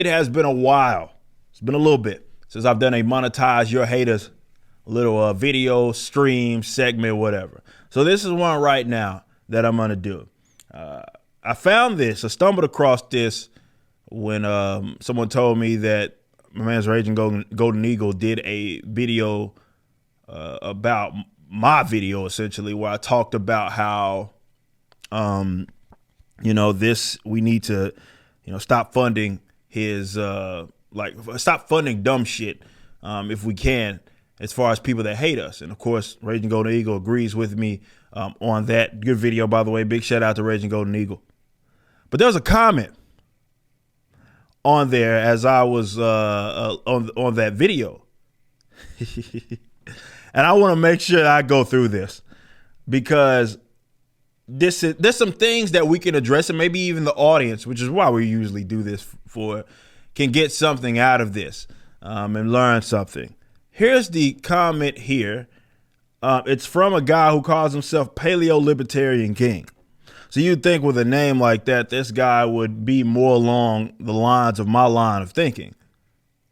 It has been a while. It's been a little bit since I've done a monetize your haters little video stream segment, whatever. So this is one right now that I'm gonna do. I found this. I stumbled across this when someone told me that my man's Raging Golden Eagle did a video about my video, essentially, where I talked about how we need to stop funding his stop funding dumb shit if we can, as far as people that hate us. And of course, Raging Golden Eagle agrees with me on that. Good video, by the way. Big shout out to Raging Golden Eagle. But there was a comment on there as I was on that video. And I want to make sure I go through this, because there's some things that we can address, and maybe even the audience, which is why we usually do this for, can get something out of this and learn something. Here's the comment here. It's from a guy who calls himself Paleo Libertarian King. So you'd think with a name like that, this guy would be more along the lines of my line of thinking.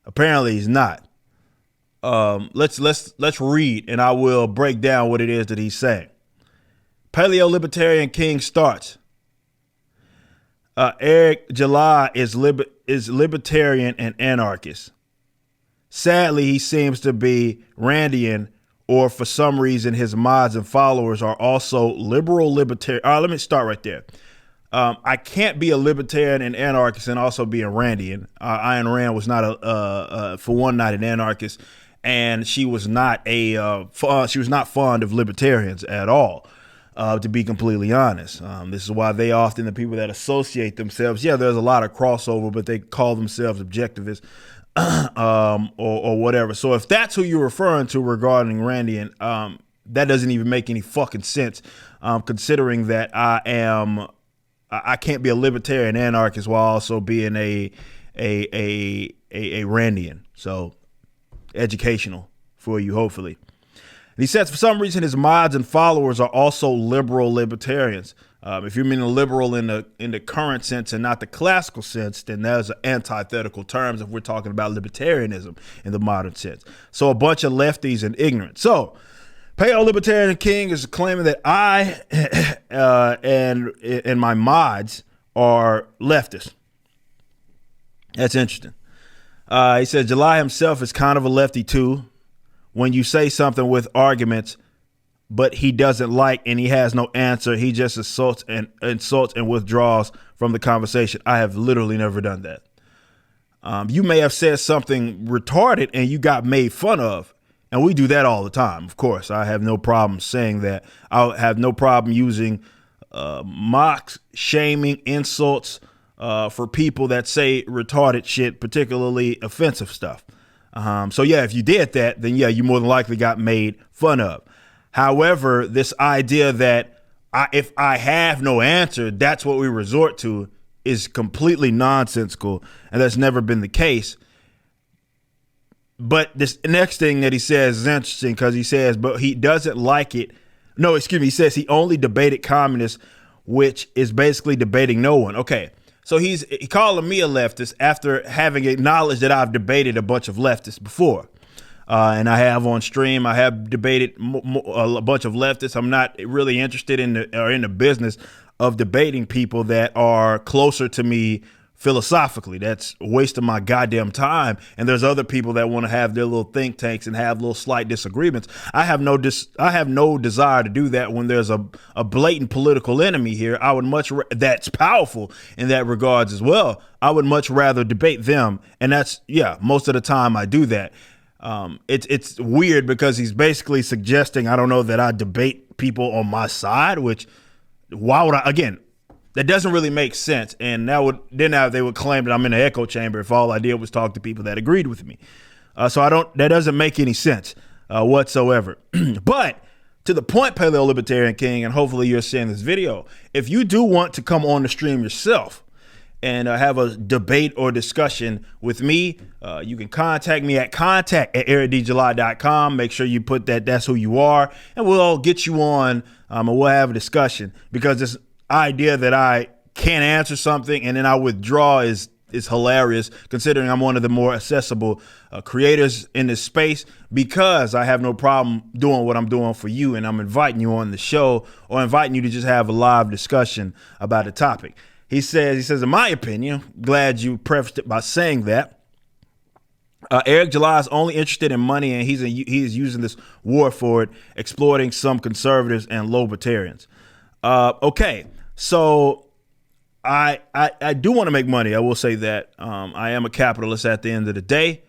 Apparently he's not. Let's read, and I will break down what it is that he's saying. Paleo Libertarian King starts. Eric July is libertarian and anarchist. Sadly, he seems to be Randian, or for some reason his mods and followers are also liberal libertarian. Let me start right there. I can't be a libertarian and anarchist and also be a Randian. Ayn Rand was not for one, not an anarchist, and she was not fond of libertarians at all. To be completely honest, this is why they often, the people that associate themselves, there's a lot of crossover, but they call themselves objectivists or whatever. So if that's who you're referring to regarding Randian, that doesn't even make any fucking sense, considering that I can't be a libertarian anarchist while also being a Randian. So educational for you, hopefully. And he says, for some reason, his mods and followers are also liberal libertarians. If you mean a liberal in the current sense and not the classical sense, then there's antithetical terms if we're talking about libertarianism in the modern sense. So a bunch of lefties and ignorant. So Paleo Libertarian King is claiming that I and my mods are leftists. That's interesting. He said July himself is kind of a lefty too. When you say something with arguments, but he doesn't like and he has no answer, he just insults and withdraws from the conversation. I have literally never done that. You may have said something retarded and you got made fun of. And we do that all the time. Of course, I have no problem saying that. I have no problem using mocks, shaming, insults for people that say retarded shit, particularly offensive stuff. So yeah, if you did that, then yeah, you more than likely got made fun of. However, this idea that if I have no answer, that's what we resort to, is completely nonsensical, and that's never been the case. But this next thing that he says is interesting, because he says, but he doesn't like it. No, excuse me. He says he only debated communists, which is basically debating no one. Okay. So he calling me a leftist after having acknowledged that I've debated a bunch of leftists before. And I have on stream. I have debated a bunch of leftists. I'm not really interested in the business of debating people that are closer to me philosophically. That's a waste of my goddamn time. And there's other people that want to have their little think tanks and have little slight disagreements. I have no desire to do that when there's a blatant political enemy here. I would that's powerful in that regards as well. I would much rather debate them. And that's, most of the time I do that. It's weird because he's basically suggesting, I don't know, that I debate people on my side, which why would I, again, that doesn't really make sense. And they would claim that I'm in an echo chamber if all I did was talk to people that agreed with me. That doesn't make any sense whatsoever. But to the point, Paleo Libertarian King, and hopefully you're seeing this video, if you do want to come on the stream yourself and have a debate or discussion with me, you can contact me at contact@ericdjuly.com. Make sure you put that's who you are, and we'll get you on and we'll have a discussion, because this idea that I can't answer something and then I withdraw is is hilarious considering I'm one of the more accessible creators in this space, because I have no problem doing what I'm doing for you, and I'm inviting you on the show or inviting you to just have a live discussion about a topic. He says, in my opinion, glad you prefaced it by saying that, Eric July is only interested in money, and he is using this war for it, exploiting some conservatives and libertarians. Okay, so I do want to make money. I will say that I am a capitalist at the end of the day,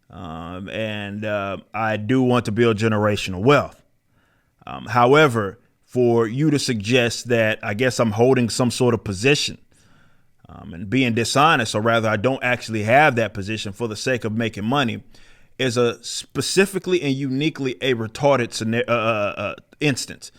and I do want to build generational wealth. However, for you to suggest that I guess I'm holding some sort of position and being dishonest, or rather I don't actually have that position for the sake of making money, is a specifically and uniquely a retarded instance,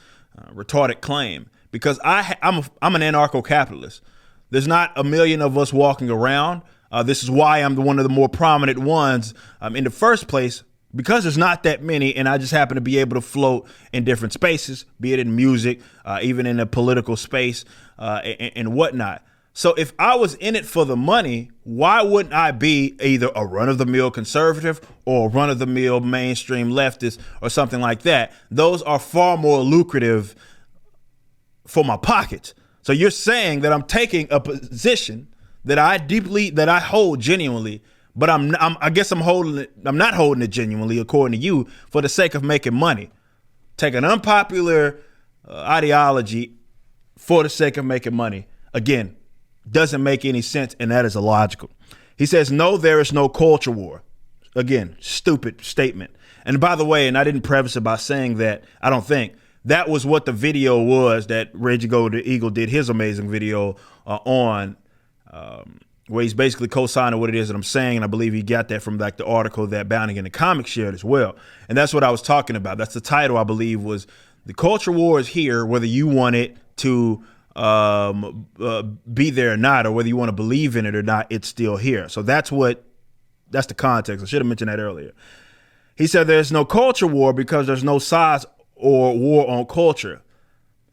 retarded claim, because I'm an anarcho-capitalist. There's not a million of us walking around. This is why I'm one of the more prominent ones in the first place, because there's not that many, and I just happen to be able to float in different spaces, be it in music, even in the political space, and whatnot. So if I was in it for the money, why wouldn't I be either a run-of-the-mill conservative or a run-of-the-mill mainstream leftist or something like that? Those are far more lucrative for my pockets. So you're saying that I'm taking a position that I hold genuinely, but I guess I'm not holding it genuinely, according to you, for the sake of making money. Take an unpopular ideology for the sake of making money. Again, doesn't make any sense, and that is illogical. He says, no, there is no culture war. Again, stupid statement. And by the way, and I didn't preface it by saying that, I don't think, that was what the video was that Reggie Go the Eagle did his amazing video on, where he's basically co-signing what it is that I'm saying. And I believe he got that from like the article that Bounding in the Comics shared as well. And that's what I was talking about. That's the title, I believe, was The Culture War is Here, whether you want it to be there or not, or whether you want to believe in it or not, it's still here. So that's the context. I should have mentioned that earlier. He said there's no culture war because there's no size or war on culture.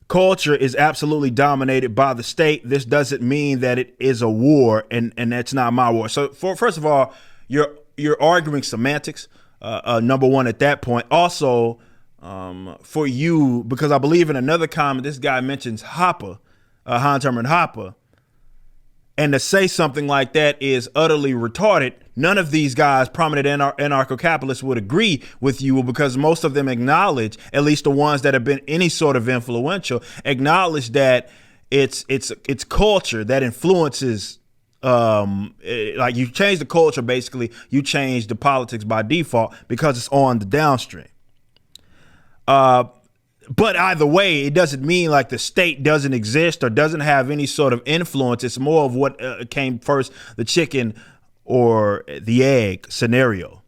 Culture is absolutely dominated by the state. This doesn't mean that it is a war, and that's not my war. So first of all, you're arguing semantics, number one at that point. Also, for you, because I believe in another comment, this guy mentions Hopper, Hans Hermann Hoppe, and to say something like that is utterly retarded. None of these guys, prominent anarcho-capitalists, would agree with you, because most of them acknowledge, at least the ones that have been any sort of influential, acknowledge that it's culture that influences. Like you change the culture, basically, you change the politics by default because it's on the downstream. But either way, it doesn't mean like the state doesn't exist or doesn't have any sort of influence. It's more of what came first, the chicken or the egg scenario.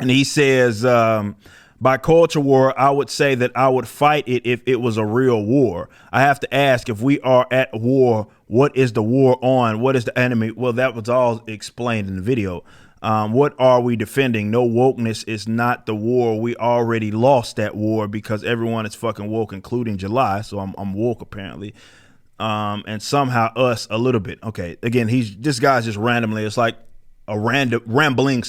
And he says, by culture war, I would say that I would fight it if it was a real war. I have to ask, if we are at war, what is the war on? What is the enemy? Well, that was all explained in the video. What are we defending? No, wokeness is not the war. We already lost that war because everyone is fucking woke, including July. So I'm woke apparently. And somehow us a little bit. Okay. Again, this guy's just randomly. It's like a rambling,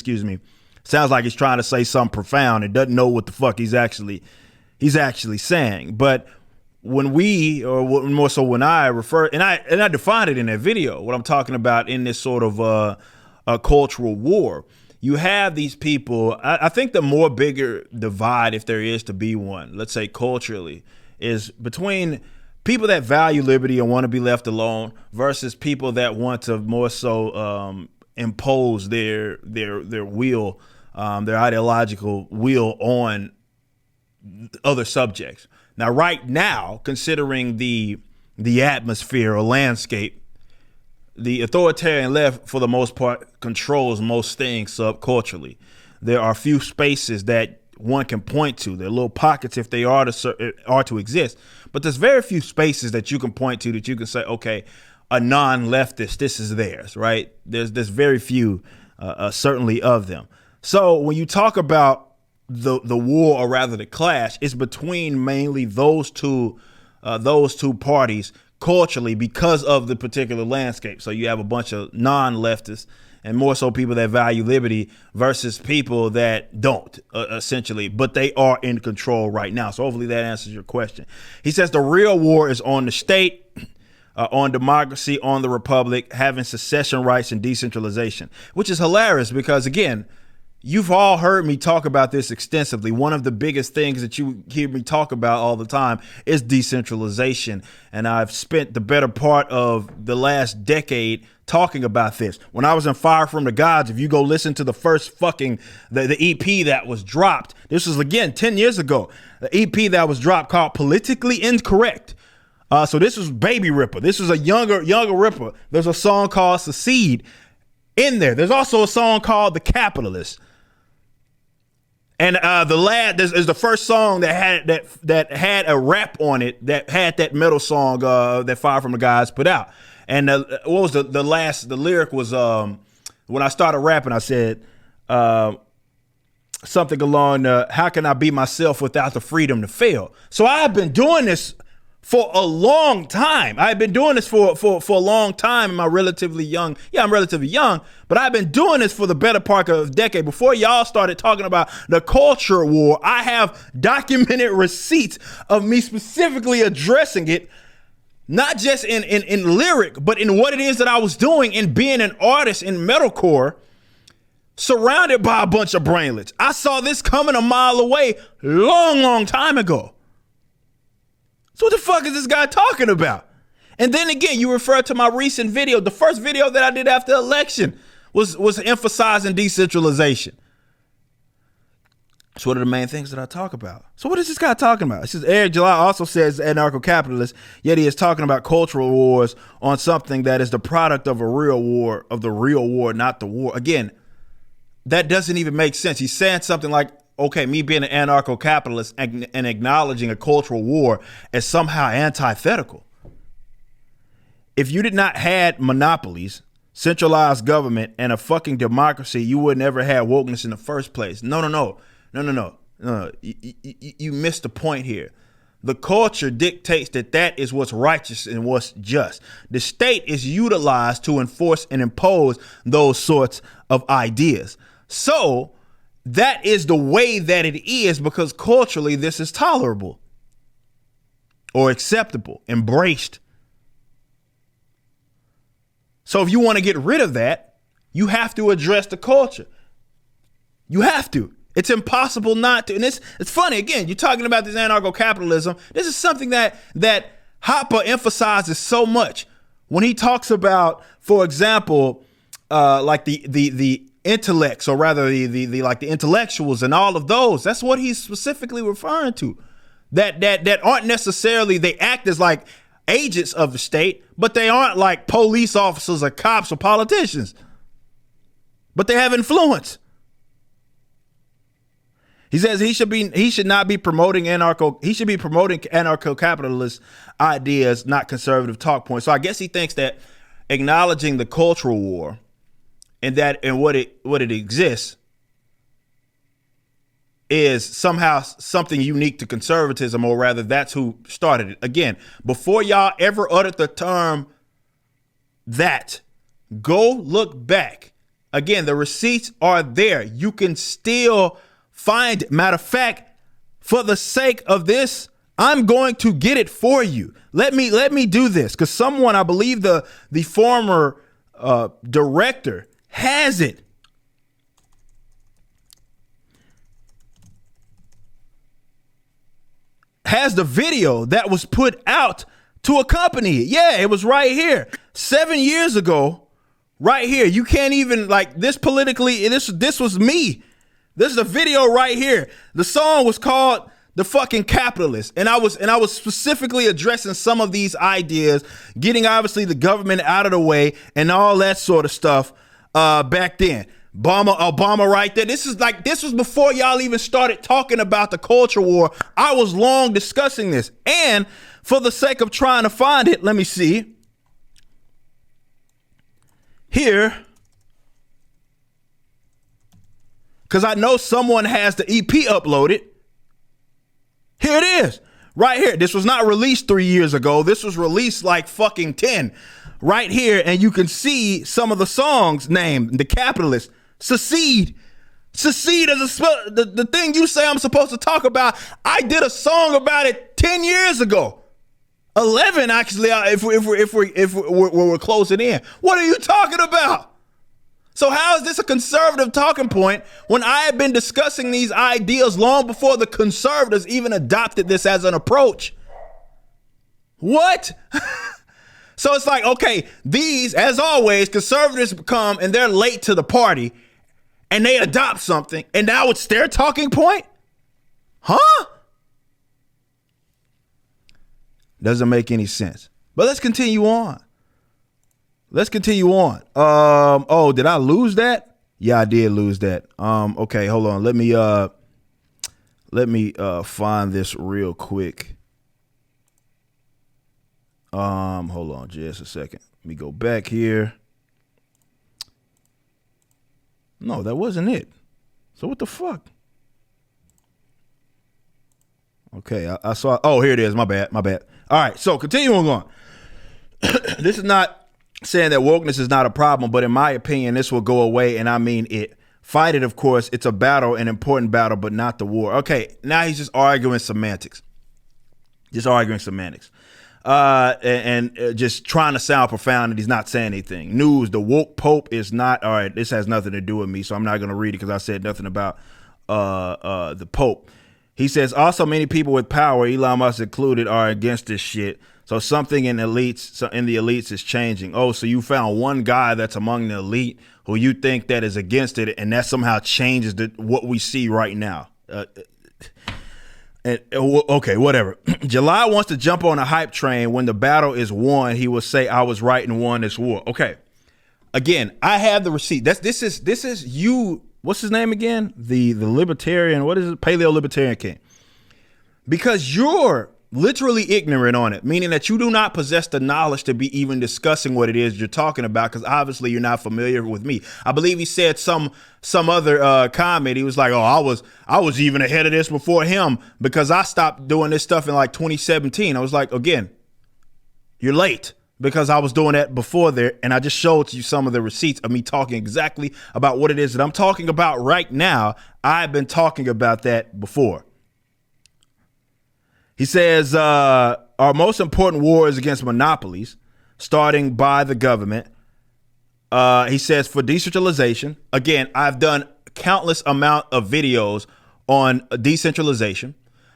Sounds like he's trying to say something profound and doesn't know what the fuck he's actually saying. But when more so when I refer, and I defined it in that video, what I'm talking about in this sort of a cultural war, you have these people. I think the more bigger divide, if there is to be one, let's say culturally, is between people that value liberty and want to be left alone versus people that want to more so impose their will, their ideological will on other subjects. Now, right now, considering the atmosphere or landscape, the authoritarian left, for the most part, controls most things subculturally. There are few spaces that one can point to. There are little pockets if they are to exist, but there's very few spaces that you can point to that you can say, okay, a non-leftist, this is theirs, right? There's very few, certainly of them. So when you talk about the war, or rather the clash, it's between mainly those two parties, culturally because of the particular landscape. So you have a bunch of non-leftists and more so people that value liberty versus people that don't, essentially, but they are in control right now. So hopefully that answers your question. He says the real war is on the state, on democracy, on the republic, having secession rights and decentralization, which is hilarious because, again, you've all heard me talk about this extensively. One of the biggest things that you hear me talk about all the time is decentralization. And I've spent the better part of the last decade talking about this. When I was in Fire from the Gods, if you go listen to the first the EP that was dropped, this was, again, 10 years ago, the EP that was dropped called Politically Incorrect. So this was Baby Ripper. This was a younger Ripper. There's a song called Secede in there. There's also a song called The Capitalist. And the lad is the first song that had a rap on it, that had that metal song that Fire from the Gods put out. And what was the lyric was when I started rapping, I said something along how can I be myself without the freedom to fail? So I've been doing this for a long time. I've been doing this for a long time in my relatively young. Yeah, I'm relatively young, but I've been doing this for the better part of a decade. Before y'all started talking about the culture war, I have documented receipts of me specifically addressing it, not just in lyric, but in what it is that I was doing and being an artist in metalcore, surrounded by a bunch of brainlets. I saw this coming a mile away long time ago. So what the fuck is this guy talking about? And then again, you refer to my recent video. The first video that I did after the election was emphasizing decentralization. So what are the main things that I talk about? So what is this guy talking about? It says Eric July also says anarcho-capitalist, yet he is talking about cultural wars on something that is the product of the real war, not the war. Again, that doesn't even make sense. He's saying something like, okay, me being an anarcho-capitalist and acknowledging a cultural war as somehow antithetical. If you did not had monopolies, centralized government, and a fucking democracy, you would never have wokeness in the first place. No. You missed the point here. The culture dictates that is what's righteous and what's just. The state is utilized to enforce and impose those sorts of ideas. So that is the way that it is because culturally this is tolerable or acceptable, embraced. So if you want to get rid of that, you have to address the culture. You have to. It's impossible not to. And it's funny, again, you're talking about this anarcho-capitalism. This is something that Hoppe emphasizes so much when he talks about, for example, like the intellects, or rather the like the intellectuals and all of those. That's what he's specifically referring to. That aren't necessarily, they act as like agents of the state, but they aren't like police officers or cops or politicians. But they have influence. He says he should be promoting anarcho-capitalist ideas, not conservative talk points. So I guess he thinks that acknowledging the cultural war and what it exists is somehow something unique to conservatism, or rather that's who started it. Again, before y'all ever uttered the term that, go look back. Again, the receipts are there. You can still find it. Matter of fact, for the sake of this, I'm going to get it for you. Let me do this, because someone, I believe the former director, has it. Has the video that was put out to accompany it. Yeah, it was right here. 7 years ago, right here. You can't even, like, this politically, this was me. This is the video right here. The song was called The Fucking Capitalist. And I was specifically addressing some of these ideas, getting obviously the government out of the way and all that sort of stuff back then. Obama right there. This was before y'all even started talking about the culture war. I was long discussing this. And for the sake of trying to find it, let me see. Here. Because I know someone has the EP uploaded. Here it is. Right here. This was not released 3 years ago. This was released like fucking 10. Right here. And you can see some of the songs named The Capitalist. Secede. Secede is the thing you say I'm supposed to talk about. I did a song about it 10 years ago. 11, actually, if we're closing in. What are you talking about? So how is this a conservative talking point when I have been discussing these ideas long before the conservatives even adopted this as an approach? What? So it's like, okay, these, as always, conservatives come and they're late to the party and they adopt something and now it's their talking point? Huh? Doesn't make any sense. But let's continue on. Let's continue on. Oh, did I lose that? Yeah, I did lose that. Okay, hold on. Let me find this real quick. Hold on just a second. Let me go back here. No, that wasn't it. So what the fuck? Okay, I saw. Oh, here it is. My bad. All right, so continuing on. This is not saying that wokeness is not a problem, but in my opinion, this will go away, and I mean it. Fight it, of course. It's a battle, an important battle, but not the war. Okay, now he's just arguing semantics. And just trying to sound profound, and he's not saying anything. News, the woke pope is not, all right, this has nothing to do with me, so I'm not going to read it because I said nothing about the pope. He says, also many people with power, Elon Musk included, are against this shit. So something in the elites is changing. Oh, so you found one guy that's among the elite who you think that is against it, and that somehow changes what we see right now. Okay, whatever. July wants to jump on a hype train. When the battle is won, he will say, I was right and won this war. Okay. Again, I have the receipt. This is you. What's his name again? The libertarian. What is it? Paleo libertarian king. Because you're literally ignorant on it, meaning that you do not possess the knowledge to be even discussing what it is you're talking about, because obviously you're not familiar with me. I believe he said some other comment. He was like, oh, I was even ahead of this before him because I stopped doing this stuff in like 2017. I was like, again, you're late because I was doing that before there, and I just showed you some of the receipts of me talking exactly about what it is that I'm talking about right now. I've been talking about that before. He says, our most important war is against monopolies, starting by the government. He says for decentralization. Again, I've done countless amount of videos on decentralization.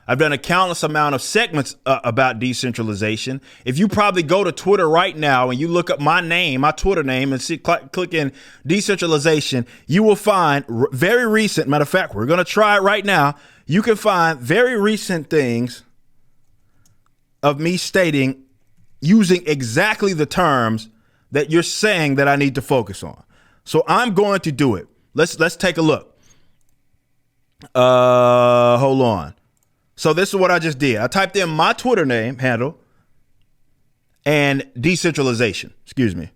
I've done a countless amount of segments about decentralization. If you probably go to Twitter right now and you look up my name, my Twitter name, and click in decentralization, you will find very recent. Matter of fact, we're going to try it right now. You can find very recent things of me stating, using exactly the terms that you're saying that I need to focus on. So I'm going to do it. Let's take a look. Hold on. So this is what I just did. I typed in my Twitter name handle and decentralization. Excuse me.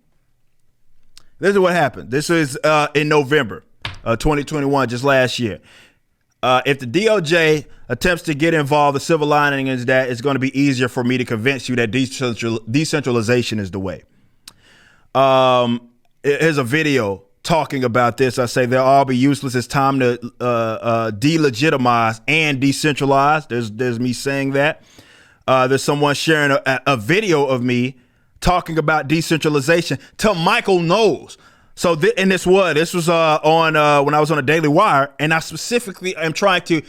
This is what happened. This is in November 2021, just last year. If the DOJ attempts to get involved, the silver lining is that it's going to be easier for me to convince you that decentralization is the way. Here's a video talking about this. I say they'll all be useless. It's time to delegitimize and decentralize. There's me saying that. There's someone sharing a video of me talking about decentralization to Michael Knowles. So this was on when I was on a Daily Wire, and I specifically am trying to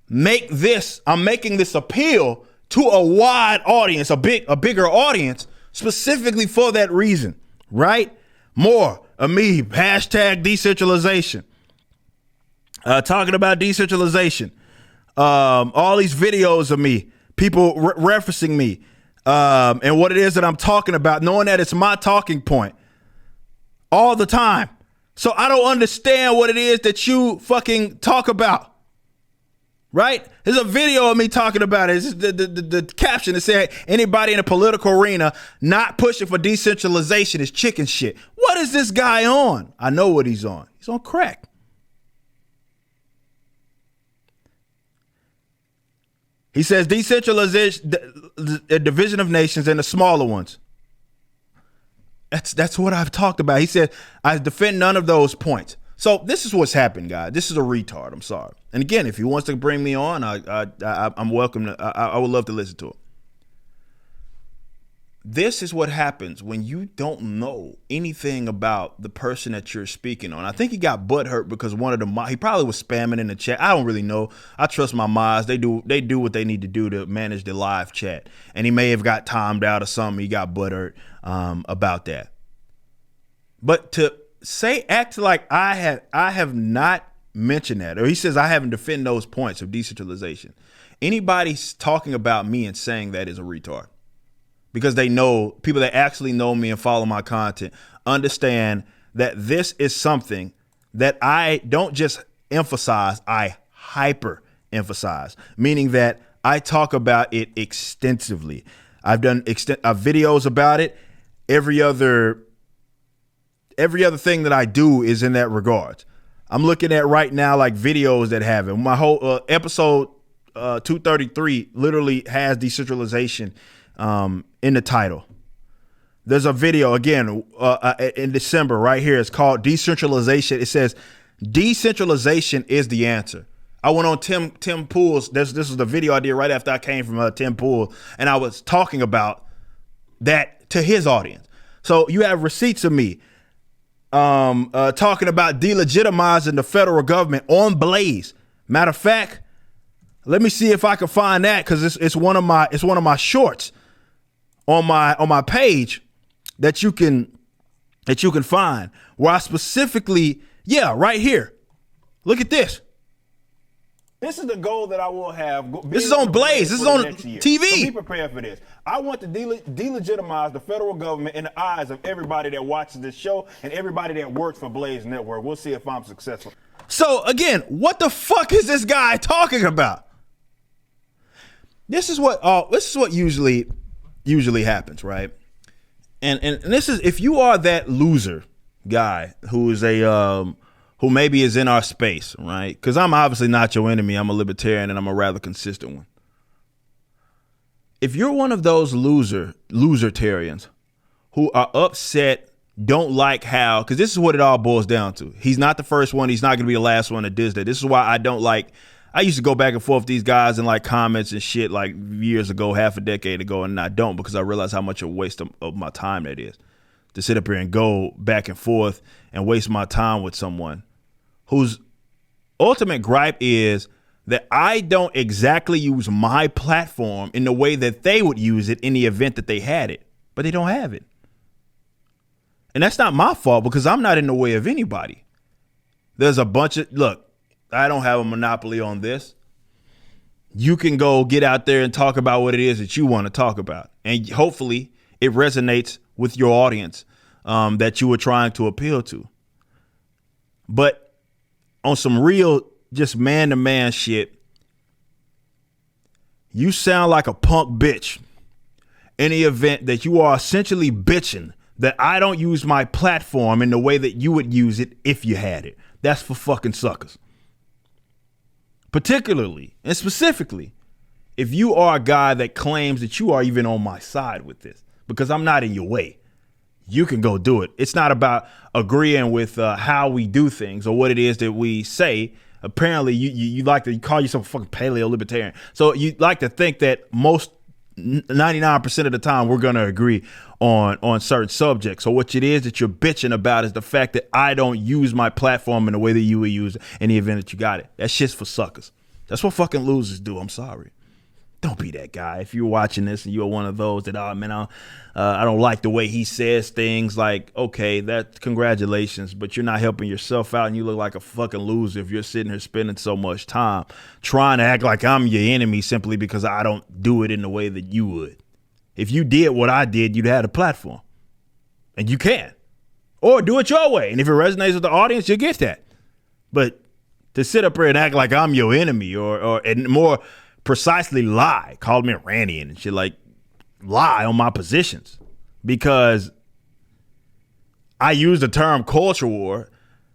make this. I'm making this appeal to a wide audience, a bigger audience, specifically for that reason, right? More of me, hashtag decentralization, talking about decentralization. All these videos of me, people referencing me, and what it is that I'm talking about, knowing that it's my talking point all the time. So I don't understand what it is that you fucking talk about. Right? There's a video of me talking about it. It's the caption that said, anybody in the political arena not pushing for decentralization is chicken shit. What is this guy on? I know what he's on. He's on crack. He says decentralization, the division of nations and the smaller ones. That's what I've talked about. He said, I defend none of those points. So this is what's happened, guys. This is a retard. I'm sorry. And again, if he wants to bring me on, I'm welcome. I would love to listen to him. This is what happens when you don't know anything about the person that you're speaking on. I think he got butthurt because he probably was spamming in the chat. I don't really know. I trust my mods. They do what they need to do to manage the live chat. And he may have got timed out or something. He got butthurt about that. But to act like I have not mentioned that, or he says I haven't defended those points of decentralization. Anybody talking about me and saying that is a retard. Because they know, people that actually know me and follow my content understand that this is something that I don't just emphasize, I hyper emphasize, meaning that I talk about it extensively. I've done videos about it. Every other thing that I do is in that regard. I'm looking at right now like videos that have it. My whole episode 233 literally has decentralization in the title. There's a video again in December right here. It's called Decentralization. It says decentralization is the answer. I went on Tim Pool's. This was the video I did right after I came from Tim Pool, and I was talking about that to his audience. So you have receipts of me talking about delegitimizing the federal government on Blaze. Matter of fact, let me see if I can find that because it's one of my shorts on my page that you can find where I specifically, right here. Look at this. This is the goal that I will have. This is on Blaze. This is on TV. So be prepared for this. I want to delegitimize the federal government in the eyes of everybody that watches this show and everybody that works for Blaze Network. We'll see if I'm successful. So again, what the fuck is this guy talking about? This is what usually happens, right? And this is, if you are that loser guy who is who maybe is in our space, right? Because I'm obviously not your enemy. I'm a libertarian and I'm a rather consistent one. If you're one of those losertarians who are upset, don't like how, because this is what it all boils down to. He's not the first one. He's not going to be the last one that does that. This is why I don't like. I used to go back and forth with these guys and like comments and shit like years ago, half a decade ago, and I don't, because I realize how much a waste of my time that is to sit up here and go back and forth and waste my time with someone whose ultimate gripe is that I don't exactly use my platform in the way that they would use it in the event that they had it, but they don't have it. And that's not my fault because I'm not in the way of anybody. There's a bunch of, look, I don't have a monopoly on this. You can go get out there and talk about what it is that you want to talk about. And hopefully it resonates with your audience that you were trying to appeal to. But on some real, just man-to-man shit, you sound like a punk bitch in the event that you are essentially bitching that I don't use my platform in the way that you would use it if you had it. That's for fucking suckers. Particularly and specifically, if you are a guy that claims that you are even on my side with this, because I'm not in your way. You can go do it. It's not about agreeing with how we do things or what it is that we say. Apparently, you like to call yourself a fucking paleo libertarian. So you like to think that most 99% of the time we're going to agree on certain subjects. So what it is that you're bitching about is the fact that I don't use my platform in the way that you would use it in the event that you got it. That shit's for suckers. That's what fucking losers do. I'm sorry. Don't be that guy. If you're watching this and you're one of those that, oh man, I don't like the way he says things, like, okay, that congratulations, but you're not helping yourself out and you look like a fucking loser if you're sitting here spending so much time trying to act like I'm your enemy simply because I don't do it in the way that you would. If you did what I did, you'd have a platform. And you can. Or do it your way. And if it resonates with the audience, you'll get that. But to sit up here and act like I'm your enemy or and more precisely lie, called me Randy and shit, like lie on my positions because I use the term culture war,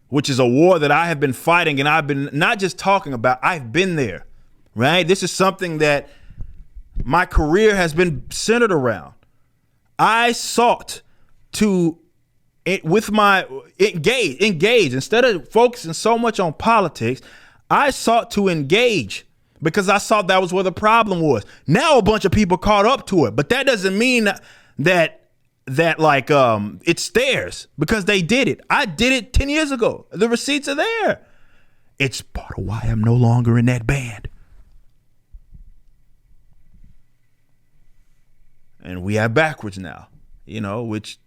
which is a war that I have been fighting and I've been not just talking about, I've been there, right? This is something that my career has been centered around. I sought to engage instead of focusing so much on politics. I sought to engage because I saw that was where the problem was. Now a bunch of people caught up to it, but that doesn't mean that it's theirs because they did it. I did it 10 years ago. The receipts are there. It's part of why I'm no longer in that band. And we have Backwards now, which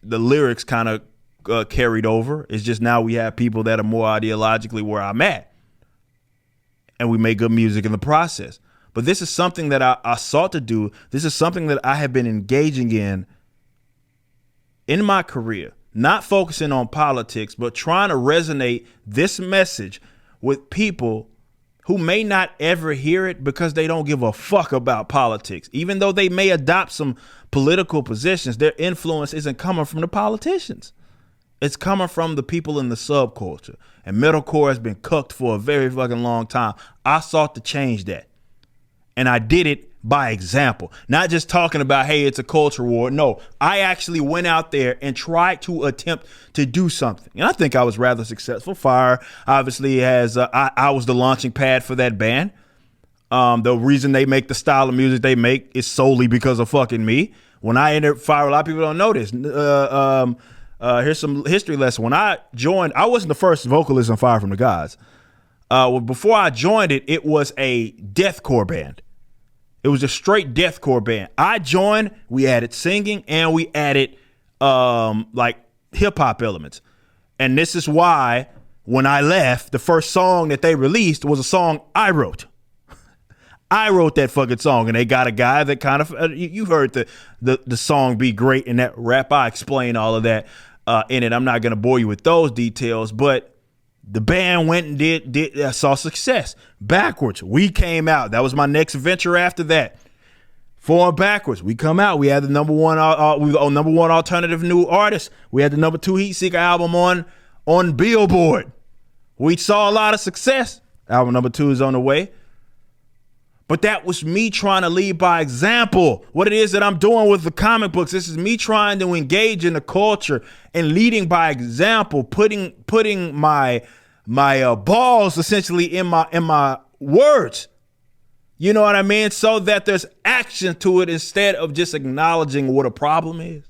the lyrics kind of carried over. It's just now we have people that are more ideologically where I'm at. And we make good music in the process. But this is something that I sought to do. This is something that I have been engaging in my career, not focusing on politics, but trying to resonate this message with people who may not ever hear it because they don't give a fuck about politics. Even though they may adopt some political positions, their influence isn't coming from the politicians. It's coming from the people in the subculture. And metalcore has been cooked for a very fucking long time. I sought to change that. And I did it by example, not just talking about, hey, it's a culture war. No, I actually went out there and tried to attempt to do something. And I think I was rather successful. Fire obviously has, I was the launching pad for that band. The reason they make the style of music they make is solely because of fucking me. When I entered Fire, a lot of people don't know this. Here's some history lesson. When I joined, I wasn't the first vocalist on Fire from the Gods. Before I joined it, it was a deathcore band. It was a straight deathcore band. I joined, we added singing and we added like hip hop elements. And this is why when I left, the first song that they released was a song I wrote. I wrote that fucking song, and they got a guy that kind of, you heard the song Be Great in that rap. I explain all of that in it. I'm not going to bore you with those details, but the band went and did saw success. Backwards, we came out. That was my next venture after that. Formed Backwards, we come out. We had the number one alternative new artist. We had the number 2 Heat Seeker album on Billboard. We saw a lot of success. Album number 2 is on the way. But that was me trying to lead by example. What it is that I'm doing with the comic books. This is me trying to engage in the culture and leading by example, putting my balls essentially in my words. You know what I mean? So that there's action to it instead of just acknowledging what a problem is.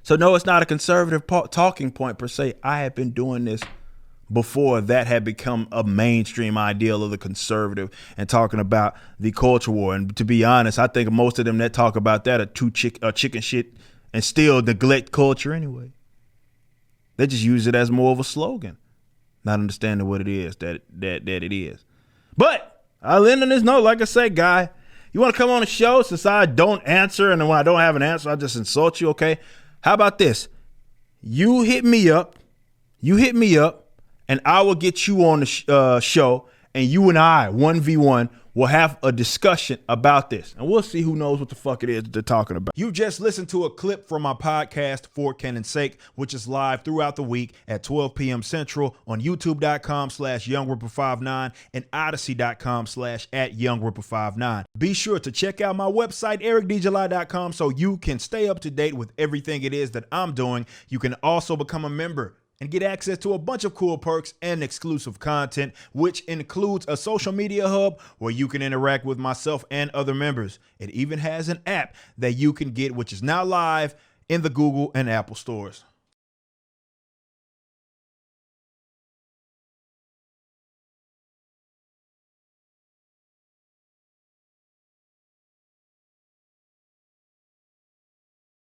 So no, it's not a conservative talking point per se. I have been doing this before that had become a mainstream ideal of the conservative and talking about the culture war. And to be honest, I think most of them that talk about that are chicken shit and still neglect culture anyway. They just use it as more of a slogan, not understanding what it is that it is. But I'll end on this note. Like I say, guy, you want to come on the show since I don't answer, and when I don't have an answer, I just insult you, okay? How about this? You hit me up, and I will get you on the show, and you and I, 1v1, will have a discussion about this. And we'll see who knows what the fuck it is that they're talking about. You just listened to a clip from my podcast, For Canon's Sake, which is live throughout the week at 12 p.m. Central on youtube.com/YoungRipper59 and odyssey.com/@YoungRipper59. Be sure to check out my website, ericdjuly.com, so you can stay up to date with everything it is that I'm doing. You can also become a member and get access to a bunch of cool perks and exclusive content, which includes a social media hub where you can interact with myself and other members. It even has an app that you can get, which is now live in the Google and Apple stores.